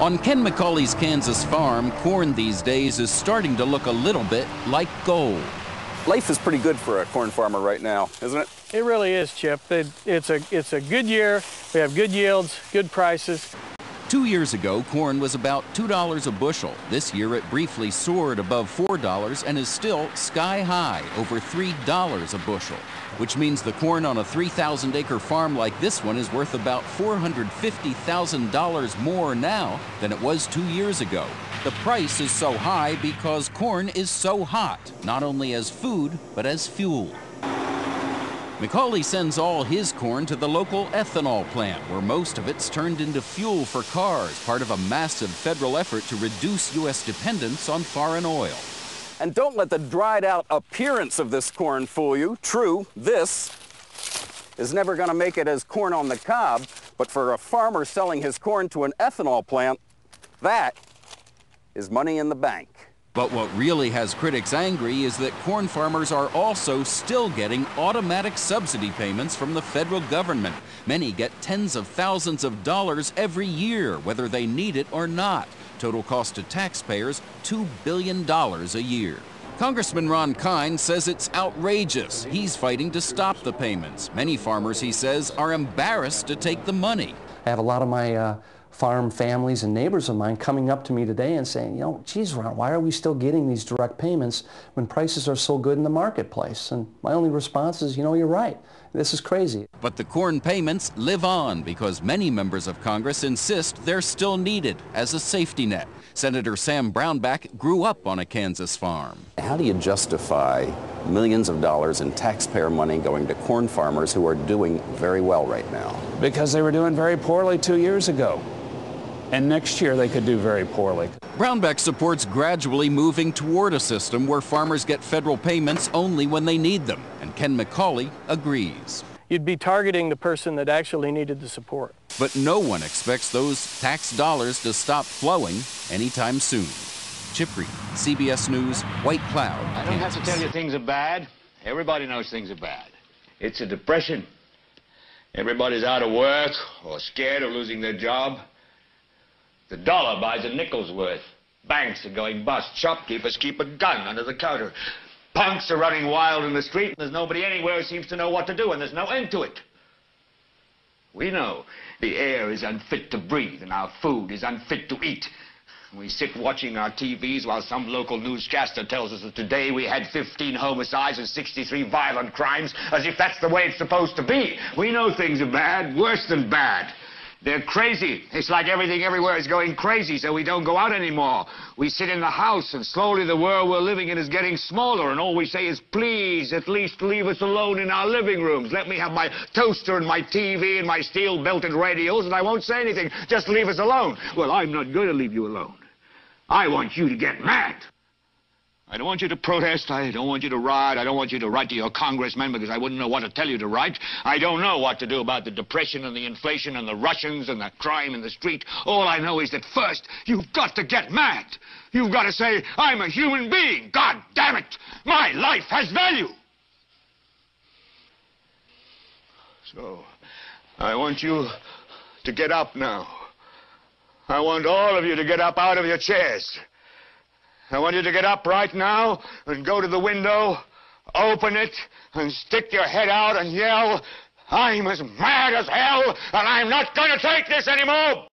On Ken McCauley's Kansas farm, corn these days is starting to look a little bit like gold. Life is pretty good for a corn farmer right now, isn't it? It really is, Chip. It's a good year. We have good yields, good prices. 2 years ago, corn was about $2 a bushel. This year, it briefly soared above $4 and is still sky high, over $3 a bushel, which means the corn on a 3,000-acre farm like this one is worth about $450,000 more now than it was 2 years ago. The price is so high because corn is so hot, not only as food, but as fuel. McCauley sends all his corn to the local ethanol plant, where most of it's turned into fuel for cars, part of a massive federal effort to reduce U.S. dependence on foreign oil. And don't let the dried out appearance of this corn fool you. True, this is never going to make it as corn on the cob, but for a farmer selling his corn to an ethanol plant, that is money in the bank. But what really has critics angry is that corn farmers are also still getting automatic subsidy payments from the federal government. Many get tens of thousands of dollars every year, whether they need it or not. Total cost to taxpayers, $2 billion a year. Congressman Ron Kine says it's outrageous. He's fighting to stop the payments. Many farmers, he says, are embarrassed to take the money. I have a lot of my farm families and neighbors of mine coming up to me today and saying, you know, geez, Ron, why are we still getting these direct payments when prices are so good in the marketplace? And my only response is, you know, you're right. This is crazy. But the corn payments live on because many members of Congress insist they're still needed as a safety net. Senator Sam Brownback grew up on a Kansas farm. How do you justify millions of dollars in taxpayer money going to corn farmers who are doing very well right now? Because they were doing very poorly 2 years ago. And next year they could do very poorly. Brownback supports gradually moving toward a system where farmers get federal payments only when they need them. And Ken McCauley agrees. You'd be targeting the person that actually needed the support. But no one expects those tax dollars to stop flowing anytime soon. Chip Reid, CBS News, White Cloud, I don't have to tell you things are bad. Everybody knows things are bad. It's a depression. Everybody's out of work or scared of losing their job. The dollar buys a nickel's worth. Banks are going bust. Shopkeepers keep a gun under the counter. Punks are running wild in the street, and there's nobody anywhere who seems to know what to do, and there's no end to it. We know the air is unfit to breathe, and our food is unfit to eat. We sit watching our TVs while some local newscaster tells us that today we had 15 homicides and 63 violent crimes, as if that's the way it's supposed to be. We know things are bad, worse than bad. They're crazy. It's like everything everywhere is going crazy, so we don't go out anymore. We sit in the house, and slowly the world we're living in is getting smaller, and all we say is, please, at least leave us alone in our living rooms. Let me have my toaster and my TV and my steel-belted radios, and I won't say anything. Just leave us alone. Well, I'm not going to leave you alone. I want you to get mad. I don't want you to protest. I don't want you to riot. I don't want you to write to your congressman because I wouldn't know what to tell you to write. I don't know what to do about the depression and the inflation and the Russians and the crime in the street. All I know is that first, you've got to get mad. You've got to say, I'm a human being. God damn it. My life has value. So, I want you to get up now. I want all of you to get up out of your chairs. I want you to get up right now and go to the window, open it, and stick your head out and yell, I'm as mad as hell, and I'm not going to take this anymore!